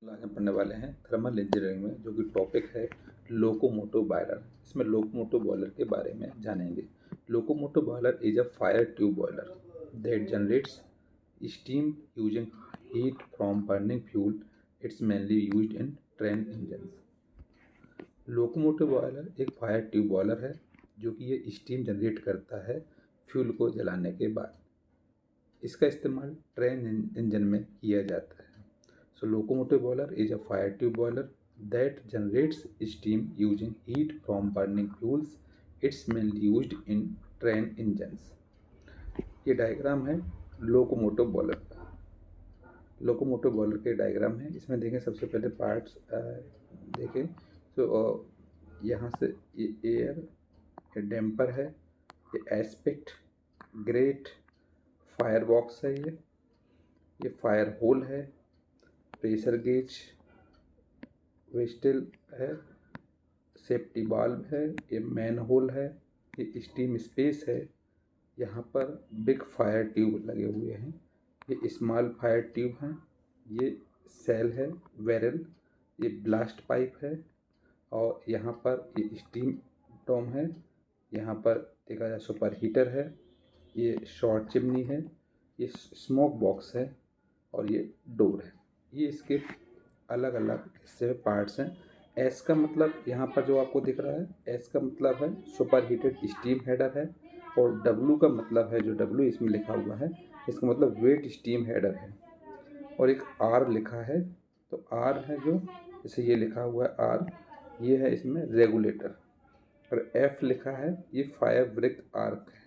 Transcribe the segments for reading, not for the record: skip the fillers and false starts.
आज हम पढ़ने वाले हैं थर्मल इंजीनियरिंग में, जो कि टॉपिक है लोकोमोटिव बॉयलर। इसमें लोकोमोटिव बॉयलर के बारे में जानेंगे। Locomotive boiler is a fire tube boiler that generates steam using heat from burning fuel. It's mainly used in train engines. Locomotive boiler एक फायर ट्यूब बॉयलर है जो कि ये स्टीम जनरेट करता है फ्यूल को जलाने के बाद। इसका इस्तेमाल ट्रेन इंजन में किया जाता है। So locomotive boiler is a fire tube boiler that generates steam using heat from burning fuels. It's mainly used in train engines. ये डायग्राम है लोकोमोटिव बॉयलर का। लोकोमोटिव बॉयलर के डायग्राम है। इसमें देखें, सबसे पहले पार्ट्स देखें तो यहाँ से ये एयर, ये डैम्पर है, ये एस्पेक्ट, ग्रेट, फायर बॉक्स है, ये फायर होल है, प्रेशर गेज, वेस्टल है, सेफ्टी वाल्व है, ये मैन होल है, ये स्टीम स्पेस है। यहाँ पर बिग फायर ट्यूब लगे हुए हैं, ये स्मॉल फायर ट्यूब हैं, ये सेल है, वेरल, ये ब्लास्ट पाइप है, और यहाँ पर ये स्टीम डोम है। यहाँ पर देखा जाए सुपर हीटर है, ये शॉर्ट चिमनी है, ये स्मोक बॉक्स है, और ये डोर है। ये इसके अलग अलग हिस्से पार्ट्स हैं। एस का मतलब यहाँ पर जो आपको दिख रहा है, एस का मतलब है सुपर हीटेड स्टीम हेडर है, और डब्ल्यू का मतलब है, जो डब्ल्यू इसमें लिखा हुआ है, इसका मतलब वेट स्टीम हेडर है। और एक आर लिखा है, तो आर है जो, जैसे ये लिखा हुआ है आर, ये है इसमें रेगुलेटर। और एफ लिखा है, ये फायर ब्रेक आर्क है।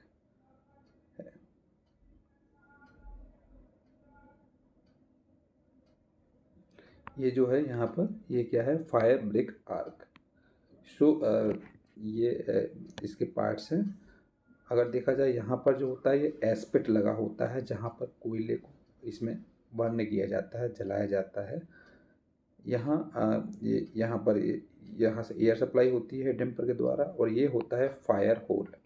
ये जो है यहाँ पर, ये क्या है, फायर ब्रेक आर्क। सो ये इसके पार्ट्स हैं। अगर देखा जाए, यहाँ पर जो होता है, ये एस्पेक्ट लगा होता है जहाँ पर कोयले को इसमें बर्न किया जाता है, जलाया जाता है। यहाँ ये यहाँ पर यहाँ से एयर सप्लाई होती है डैम्पर के द्वारा, और ये होता है फायर होल।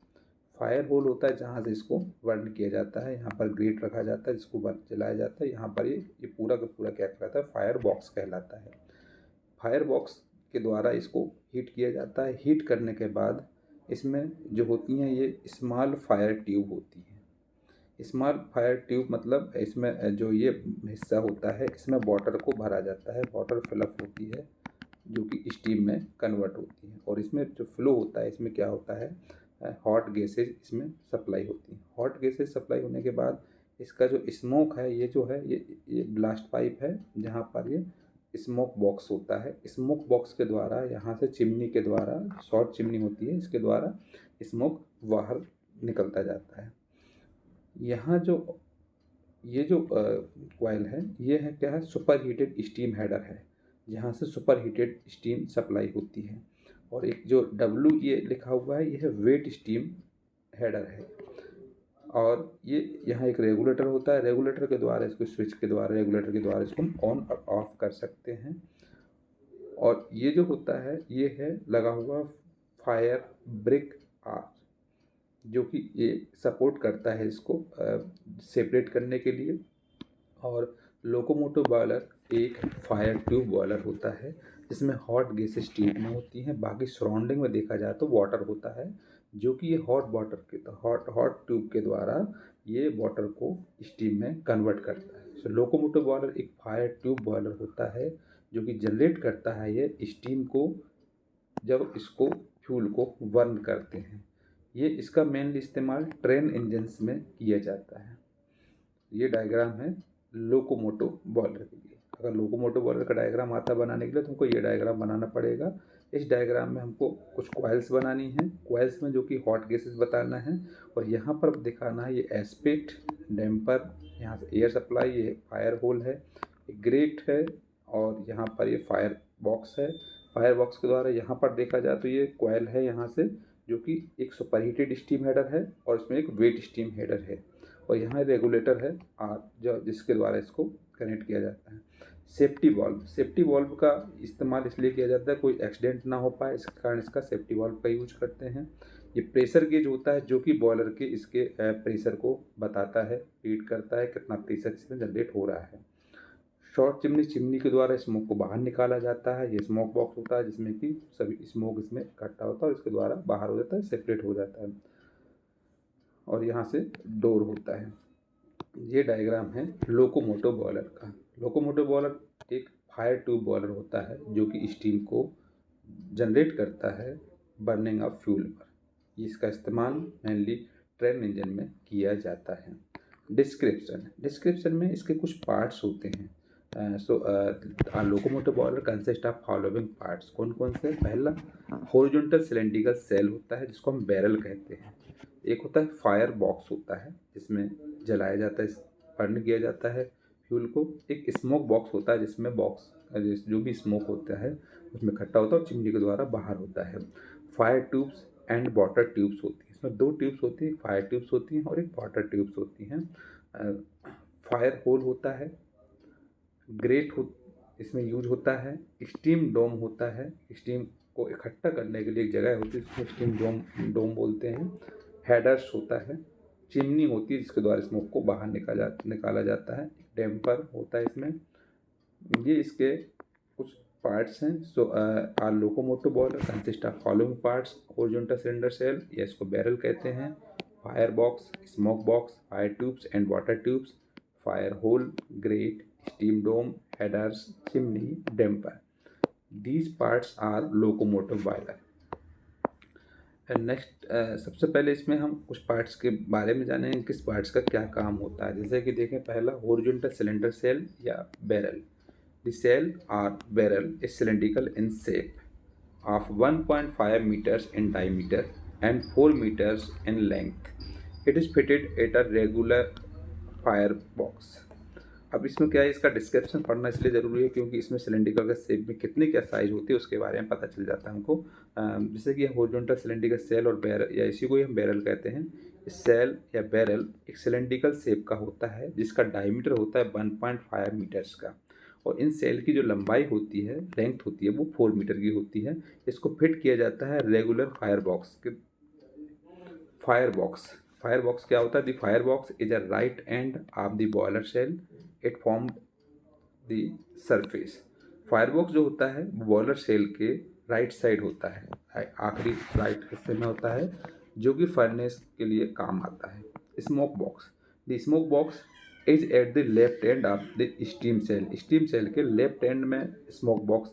फायर होल होता है जहाँ से इसको बर्न किया जाता है। यहाँ पर ग्रेट रखा जाता है जिसको बर्न जलाया जाता है। यहाँ पर ये पूरा का पूरा क्या कहलाता है, फायर बॉक्स कहलाता है। फायर बॉक्स के द्वारा इसको हीट किया जाता है। हीट करने के बाद इसमें जो होती हैं, ये स्मॉल फायर ट्यूब होती हैं। स्मॉल फायर ट्यूब मतलब इसमें जो ये हिस्सा होता है, इसमें वाटर को भरा जाता है। वाटर फिलअप होती है जो कि स्टीम में कन्वर्ट होती है। और इसमें जो फ्लो होता है, इसमें क्या होता है, हॉट गैसेज इसमें सप्लाई होती हैं। हॉट गैसेज सप्लाई होने के बाद इसका जो स्मोक है, ये जो है, ये ब्लास्ट पाइप है जहाँ पर ये स्मोक बॉक्स होता है। स्मोक बॉक्स के द्वारा यहाँ से चिमनी के द्वारा, शॉर्ट चिमनी होती है, इसके द्वारा स्मोक बाहर निकलता जाता है। यहाँ जो ये जो कॉइल है, ये है क्या है, सुपर हीटेड स्टीम हेडर है, जहाँ से सुपर हीटेड स्टीम सप्लाई होती है। और एक जो डब्ल्यू ये लिखा हुआ है, ये है वेट स्टीम हेडर है। और ये यहाँ एक रेगुलेटर होता है। रेगुलेटर के द्वारा इसको, स्विच के द्वारा, रेगुलेटर के द्वारा इसको हम ऑन और ऑफ कर सकते हैं। और ये जो होता है, ये है लगा हुआ फायर ब्रेक आर्क, जो कि ये सपोर्ट करता है इसको सेपरेट करने के लिए। और लोकोमोटिव बॉयलर एक फायर ट्यूब बॉयलर होता है जिसमें हॉट गैसेस ट्यूब में होती हैं। बाकी सराउंडिंग में देखा जाए तो वाटर होता है, जो कि ये हॉट वाटर के हॉट ट्यूब के द्वारा ये वाटर को स्टीम में कन्वर्ट करता है। सो लोकोमोटिव बॉयलर एक फायर ट्यूब बॉयलर होता है जो कि जनरेट करता है ये स्टीम को, जब इसको फ्यूल को बर्न करते हैं। ये इसका मेनली इस्तेमाल ट्रेन इंजन्स में किया जाता है। ये डायग्राम है लोकोमोटिव बॉयलर के लिए। अगर लोकोमोटिव बॉयलर का डायग्राम आता बनाने के लिए, तो हमको ये डायग्राम बनाना पड़ेगा। इस डायग्राम में हमको कुछ कॉइल्स बनानी है, कॉइल्स में जो कि हॉट गैसेस बताना है, और यहाँ पर दिखाना है ये एस्पेक्ट, डैम्पर, यहाँ से एयर सप्लाई, ये फायर होल है, ये ग्रेट है, और यहाँ पर ये फायर बॉक्स है। फायर बॉक्स के द्वारा यहाँ पर देखा जाए तो ये कॉइल है यहाँ से, जो कि एक सुपरहीटेड स्टीम हेडर है, और इसमें एक वेट स्टीम हेडर है। और यहाँ रेगुलेटर है आर, जो जिसके द्वारा इसको कनेक्ट किया जाता है। सेफ्टी वाल्व, सेफ्टी वाल्व का इस्तेमाल इसलिए किया जाता है कोई एक्सीडेंट ना हो पाए, इस कारण इसका सेफ्टी वाल्व का यूज करते हैं। ये प्रेशर गेज होता है जो कि बॉयलर के इसके प्रेशर को बताता है, रीड करता है कितना प्रेशर इसमें जनरेट हो रहा है। शॉर्ट चिमनी, चिमनी के द्वारा स्मोक को बाहर निकाला जाता है। ये स्मोक बॉक्स होता है जिसमें कि सभी स्मोक इसमें इकट्ठा होता है और इसके द्वारा बाहर हो जाता है, सेपरेट हो जाता है, और यहाँ से डोर होता है। ये डायग्राम है लोकोमोटिव बॉयलर का। लोकोमोटिव बॉयलर एक फायर ट्यूब बॉयलर होता है जो कि स्टीम को जनरेट करता है बर्निंग ऑफ फ्यूल पर। इसका इस्तेमाल मेनली ट्रेन इंजन में किया जाता है। डिस्क्रिप्शन में इसके कुछ पार्ट्स होते हैं। Locomotive boiler consist of following parts. कौन कौन से? पहला, हॉरिजॉन्टल सिलेंड्रिकल सेल होता है जिसको हम बैरल कहते हैं। एक होता है फायर बॉक्स होता है जिसमें जलाया जाता है, बर्न किया जाता है फ्यूल को। एक स्मोक बॉक्स होता है जिसमें जो भी स्मोक होता है उसमें इकट्ठा होता है और चिमनी के द्वारा बाहर होता है। Fire tubes and water tubes होती हैं। इसमें दो ट्यूब्स होती हैं, फायर ट्यूब्स होती हैं और एक वाटर ट्यूब्स होती हैं। फायर होल होता है, इसमें यूज होता है। स्टीम डोम होता है, स्टीम को इकट्ठा करने के लिए एक जगह होती है जिसको स्टीम डोम बोलते हैं। हेडर्स होता है, चिमनी होती है जिसके द्वारा स्मोक को बाहर निकाला जाता है। डैम्पर होता है इसमें। ये इसके कुछ पार्ट्स हैं। Are locomotive boiler consist of following parts: horizontal cylinder shell, या इसको बैरल कहते हैं, fire box, smoke box, fire tubes and water tubes, fire hole, grate, steam dome, headers, chimney, damper. These parts are locomotive boiler. Next, सबसे पहले इसमें हम कुछ parts के बारे में जानेंगे, किस पार्ट्स का क्या काम होता है। जैसे कि देखें, पहला हॉरिजॉन्टल सिलेंडर सेल या barrel. The shell or barrel is cylindrical in shape of 1.5 meters in diameter and 4 meters in length. It is fitted at a regular firebox. अब इसमें क्या है, इसका डिस्क्रिप्शन पढ़ना इसलिए ज़रूरी है क्योंकि इसमें सिलेंड्रिकल का शेप में कितनी क्या साइज होती है उसके बारे में पता चल जाता है हमको। जैसे कि हॉरिजॉन्टल सिलेंड्रिकल सेल और बैरल, या इसी को ही हम बैरल कहते हैं। इस सेल या बैरल एक सिलेंड्रिकल शेप का होता है जिसका डायमीटर होता है 1.5 मीटर्स का, और इन सेल की जो लंबाई होती है, लेंथ होती है, वो 4 मीटर की होती है। इसको फिट किया जाता है रेगुलर फायर बॉक्स क्या होता है? The fire box is a right end of the boiler shell, it form the surface. Firebox जो होता है वो बॉयलर सेल के राइट साइड होता है, आखिरी राइट हिस्से में होता है, जो कि फर्नेस के लिए काम आता है। Smoke box, the smoke box is at the left end of the steam shell. Steam shell के लेफ्ट एंड में स्मोक बॉक्स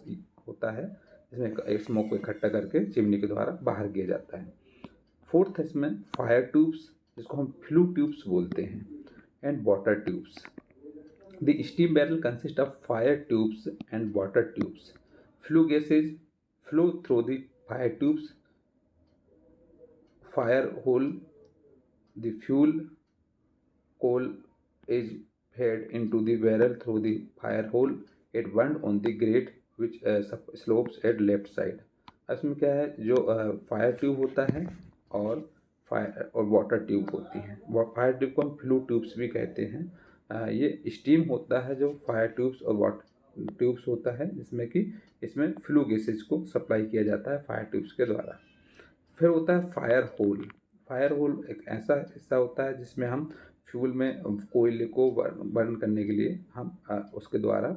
होता है जिसमें स्मोक को इकट्ठा करके चिमनी के द्वारा बाहर किया जाता है। फोर्थ है इसमें फायर ट्यूब्स, जिसको हम फ्लू ट्यूब्स बोलते हैं, and water tubes. The steam barrel consists of fire tubes and water tubes. Flue gases flow through the fire tubes. Fire hole, the fuel coal is fed into the barrel through the fire hole. It burns on the grate which slopes at left side. इसमें क्या है, जो fire tube होता है और water tube होती हैं। Fire tube को हम फ्लू ट्यूब्स भी कहते हैं। ये स्टीम होता है जो फायर ट्यूब्स और वाटर ट्यूब्स होता है, जिसमें कि इसमें फ्लू गैसेज को सप्लाई किया जाता है फायर ट्यूब्स के द्वारा। फिर होता है फायर होल। फायर होल एक ऐसा हिस्सा होता है जिसमें हम फ्यूल में कोयले को बर्न करने के लिए हम उसके द्वारा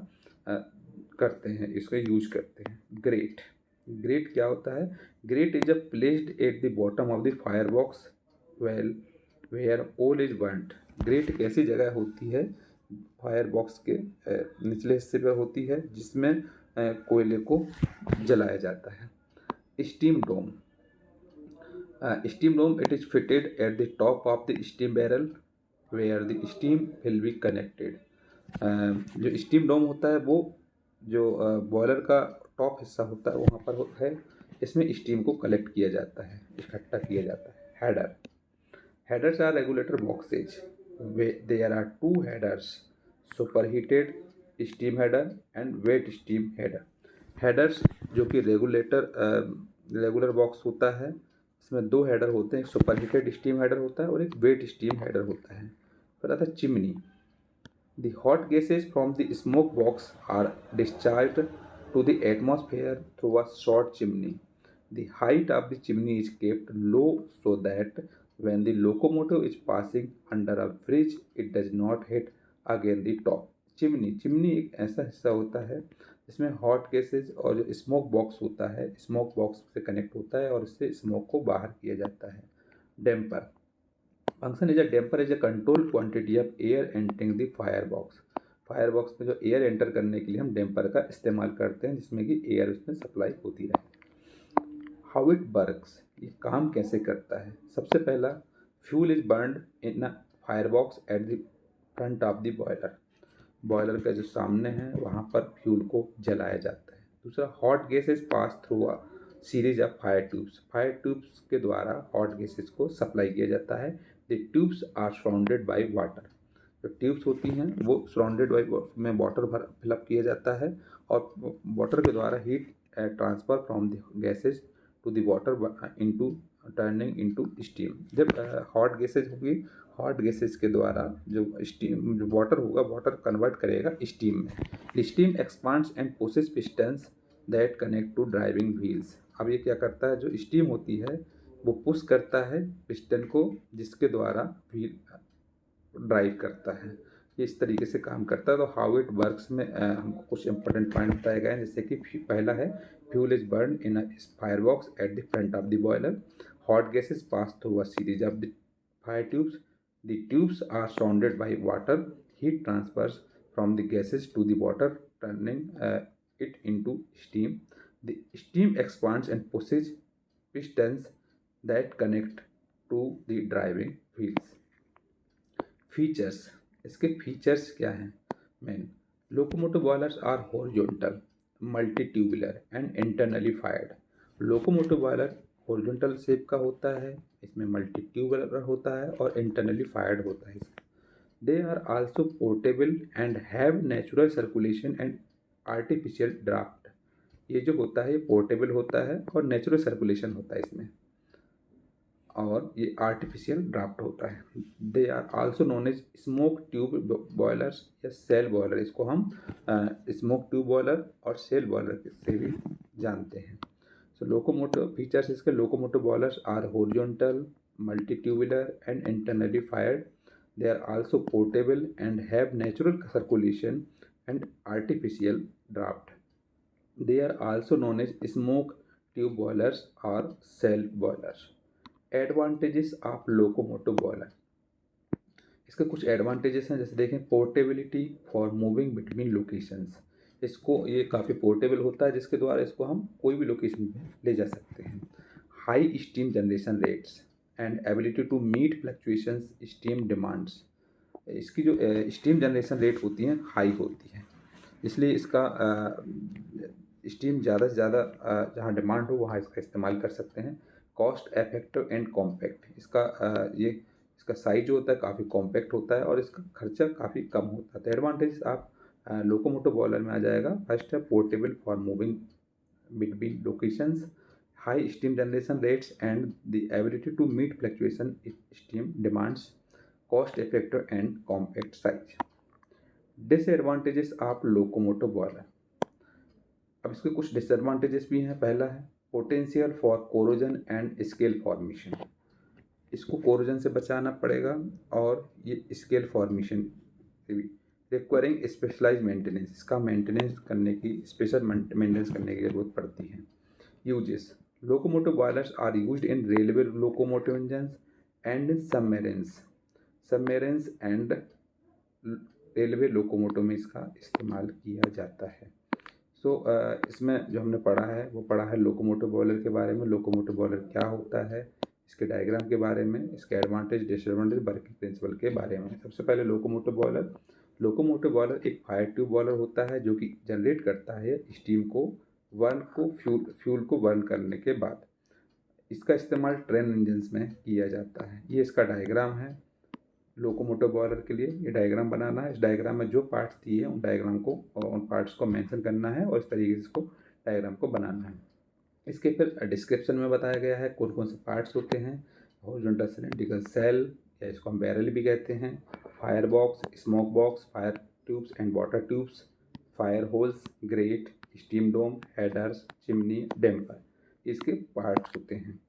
करते हैं, इसका यूज करते हैं। ग्रेट क्या होता है? Grate is a placed at the bottom of the fire box where coal is burned. Grate एक ऐसी जगह होती है फायर बॉक्स के निचले हिस्से पर होती है जिसमें कोयले को जलाया जाता है। Steam dome, it is fitted at the top of the steam barrel where the steam will be connected. जो स्टीम डोम होता है वो जो बॉयलर का टॉप हिस्सा होता है वहाँ पर है, इसमें स्टीम को कलेक्ट किया जाता है, इकट्ठा किया जाता है। Headers are regulator boxes. There are two headers: superheated steam header and wet steam header. Headers जो कि रेगुलर बॉक्स होता है, इसमें दो हेडर होते हैं, एक सुपरहीटेड स्टीम हेडर होता है और एक वेट स्टीम हेडर होता है। फिर आता है chimney. The hot gases from the smoke box are discharged to the atmosphere through a short chimney. The height of the chimney is kept low so that when the locomotive is passing under a bridge, it does not hit against the top. Chimney, chimney एक ऐसा हिस्सा होता है जिसमें hot gases और जो smoke box होता है, स्मोक बॉक्स से कनेक्ट होता है और इससे स्मोक को बाहर किया जाता है। Damper function is a damper is a control quantity of air entering the fire box. Fire box में जो एयर एंटर करने के लिए हम डैम्पर का इस्तेमाल करते हैं, जिसमें कि एयर उसमें सप्लाई होती रहे। हाउ इट वर्क्स, ये काम कैसे करता है। सबसे पहला, fuel is burned in a fire box at the front of the boiler. Boiler का जो सामने है वहाँ पर फ्यूल को जलाया जाता है। दूसरा, hot gases pass through a series of fire tubes. Fire tubes के द्वारा हॉट गैसेज को सप्लाई किया जाता है। The tubes are surrounded by water. जो ट्यूब्स होती हैं वो सराउंडेड बाय में वाटर भर फिलअप किया जाता है और वाटर के द्वारा heat transfer from the gases to the water into turning into steam. जब हॉट गैसेज होगी, हॉट गैसेज के द्वारा जो स्टीम, जो वाटर होगा, वाटर कन्वर्ट करेगा स्टीम में। Steam expands and pushes pistons that connect to driving wheels. अब ये क्या करता है, जो स्टीम होती है वो पुश करता है पिस्टन को, जिसके द्वारा व्हील ड्राइव करता है। ये इस तरीके से काम करता है। तो हाउ इट वर्क्स में हमको कुछ इंपॉर्टेंट पॉइंट बताए गए हैं, जैसे कि पहला है, fuel is burn in a fire box at the front of the boiler. Hot gases pass through a series of the fire tubes. The tubes are surrounded by water. Heat transfers from the gases to the water, turning it into steam. The steam expands and pushes pistons that connect to the driving wheels. Features, इसके features क्या हैं। Main, locomotive boilers are horizontal, multi tubular and internally fired. Locomotive boiler horizontal shape का होता है, इसमें multi tubular होता है और इंटरनली फायर्ड होता है। They are also portable and have natural circulation and artificial draft. ये जो होता है ये पोर्टेबल होता है और नेचुरल सर्कुलेशन होता है इसमें, और ये आर्टिफिशियल ड्राफ्ट होता है। They are also known as smoke tube boilers या सेल बॉयलर। इसको हम स्मोक ट्यूब बॉयलर और सेल बॉयलर से भी जानते हैं। सो लोकोमोटिव फीचर्स इसके, locomotive boilers are horizontal, multi tubular and internally fired. They are also portable and have natural circulation and artificial draft. They are also known as smoke tube boilers or cell boilers. Advantages of locomotive boiler, इसके कुछ advantages हैं, जैसे देखें, portability for moving between locations. इसको, ये काफ़ी portable होता है जिसके द्वारा इसको हम कोई भी लोकेशन पे ले जा सकते हैं। High steam generation rates and ability to meet fluctuations steam demands. इसकी जो स्टीम जनरेशन रेट होती हैं हाई होती है, इसलिए इसका स्टीम ज़्यादा से ज़्यादा जहाँ डिमांड हो वहाँ इसका इस्तेमाल कर सकते हैं। कॉस्ट इफेक्टिव एंड कॉम्पैक्ट, इसका साइज जो होता है काफ़ी कॉम्पैक्ट होता है और इसका खर्चा काफ़ी कम होता है। तो एडवांटेज आप लोकोमोटिव बॉयलर में आ जाएगा। फर्स्ट है portable for moving between locations, high steam generation rates and the ability to meet fluctuation steam demands, cost effective and compact size. Disadvantages of locomotive boiler, अब इसके कुछ डिसएडवांटेजेस भी हैं। पहला है potential for corrosion and scale formation. इसको corrosion से बचाना पड़ेगा और ये स्केल फॉर्मेशन से भी। रिक्वायरिंग स्पेशलाइज मेंटेनेंस, इसका मेंटेनेंस करने की, स्पेशल मेंटेनेंस करने की ज़रूरत पड़ती है। Uses, locomotive boilers are used in railway locomotive engines and submarines and railway locomotive में इसका इस्तेमाल किया जाता है। सो इसमें जो हमने पढ़ा है वो पढ़ा है लोकोमोटिव बॉयलर के बारे में, लोकोमोटिव बॉयलर क्या होता है, इसके डायग्राम के बारे में, इसके एडवांटेज डिसएडवांटेज, वर्किंग प्रिंसिपल के बारे में। सबसे पहले लोकोमोटिव बॉयलर। लोकोमोटिव बॉयलर एक फायर ट्यूब बॉयलर होता है जो कि जनरेट करता है स्टीम को फ्यूल को बर्न करने के बाद। इसका इस्तेमाल ट्रेन इंजन्स में किया जाता है। ये इसका डायग्राम है लोकोमोटिव बॉयलर के लिए। ये डायग्राम बनाना है, इस डायग्राम में जो पार्ट्स दिए हैं उन डायग्राम को और उन पार्ट्स को मेंशन करना है और इस तरीके से इसको डायग्राम को बनाना है। इसके फिर डिस्क्रिप्शन में बताया गया है कौन कौन से पार्ट्स होते हैं। हॉरिजॉन्टल सिलेंड्रिकल सेल, या इसको हम बैरल भी कहते हैं, fire box, smoke box, fire tubes and water tubes, fire holes, grate, steam dome, headers, chimney, damper, इसके पार्ट्स होते हैं।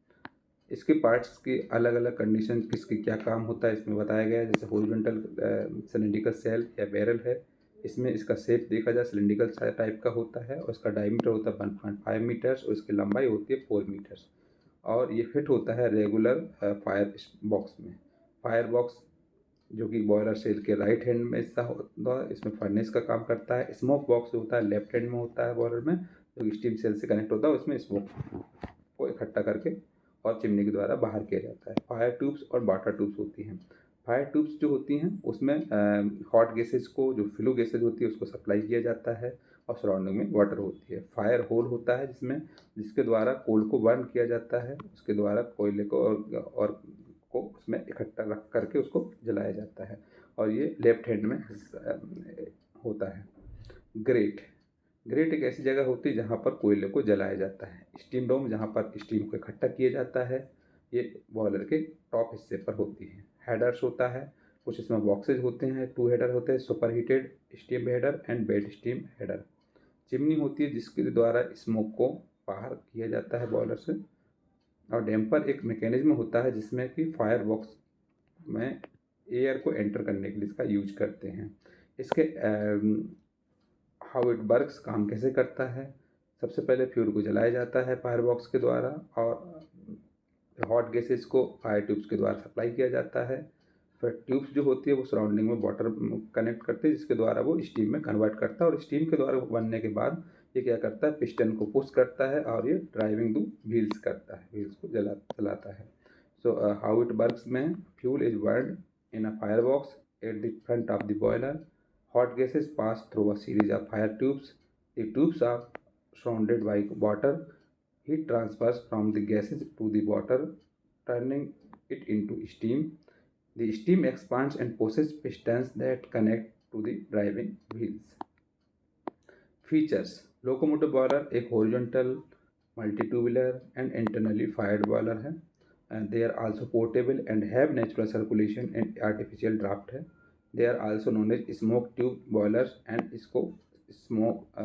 इसके पार्ट्स के अलग अलग कंडीशन, किसके क्या काम होता है इसमें बताया गया है। जैसे हॉरिजॉन्टल सिलेंड्रिकल सेल या बैरल है, इसमें इसका शेप देखा जाए सिलिंड्रिकल टाइप का होता है और इसका डायमीटर होता है 1.5 मीटर्स और इसकी लंबाई होती है 4 मीटर्स और ये फिट होता है रेगुलर फायर बॉक्स में। फायर बॉक्स जो कि बॉयलर सेल के राइट हैंड में हिस्सा होता है, इसमें फर्नेस का काम करता है। स्मोक बॉक्स जो होता है लेफ्ट हैंड में होता है बॉयलर में, जो कि स्टीम सेल से कनेक्ट होता है, उसमें स्मोक को इकट्ठा करके और चिमनी के द्वारा बाहर किया जाता है। फायर ट्यूब्स और वाटर ट्यूब्स होती हैं। फायर ट्यूब्स जो होती हैं उसमें हॉट गैसेज को, जो फ्लू गैसेज होती है उसको सप्लाई किया जाता है और सराउंडिंग में वाटर होती है। फायर होल होता है जिसके द्वारा कोल को बर्न किया जाता है, उसके द्वारा कोयले को और को उसमें इकट्ठा रख करके उसको जलाया जाता है और ये लेफ्ट हैंड में होता है। ग्रेट ग्रेट एक ऐसी जगह होती है जहाँ पर कोयले को जलाया जाता है। स्टीम डोम जहाँ पर स्टीम को इकट्ठा किया जाता है, ये बॉयलर के टॉप हिस्से पर होती है। हेडर्स होता है, कुछ इसमें बॉक्सेज होते हैं, 2 हेडर होते हैं, super heated steam header and bed steam header. Chimney होती है जिसके द्वारा स्मोक को बाहर किया जाता है बॉयलर से। और डैम्पर एक मैकेनिज्म होता है जिसमें कि फायर बॉक्स में एयर को एंटर करने के लिए इसका यूज करते हैं। इसके हाउ इट वर्क्स, काम कैसे करता है। सबसे पहले फ्यूल को जलाया जाता है फायर बॉक्स के द्वारा और हॉट गैसेस को फायर ट्यूब्स के द्वारा सप्लाई किया जाता है। फिर ट्यूब्स जो होती है वो सराउंडिंग में वाटर कनेक्ट करते हैं जिसके द्वारा वो स्टीम में कन्वर्ट करता है और स्टीम के द्वारा बनने के बाद ये क्या करता है, पिस्टन को पुश करता है और ये ड्राइविंग द व्हील्स करता है, व्हील्स को चलाता है। सो हाउ इट वर्क्स में fuel is burned in a fire box at the front of the boiler. Hot gases pass through a series of fire tubes. The tubes are surrounded by water. Heat transfers from the gases to the water, turning it into steam. The steam expands and pushes pistons that connect to the driving wheels. Features: locomotive boiler एक horizontal, multi-tubular and internally fired boiler है. And they are also portable and have natural circulation and artificial draft है. They are also known as smoke tube boilers and इसको smoke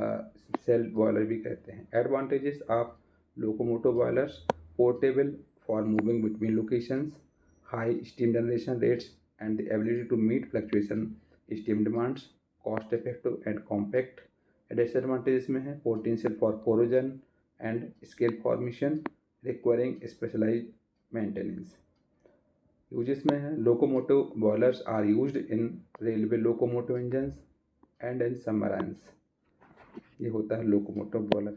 cell boiler भी कहते हैं। Advantages of locomotive boilers: portable for moving between locations, high steam generation rates and the ability to meet fluctuation steam demands, cost effective and compact। Disadvantages में है potential for corrosion and scale formation requiring specialized maintenance। Uses में है locomotive boilers are used in railway locomotive engines and in submarines. ये होता है locomotive boiler.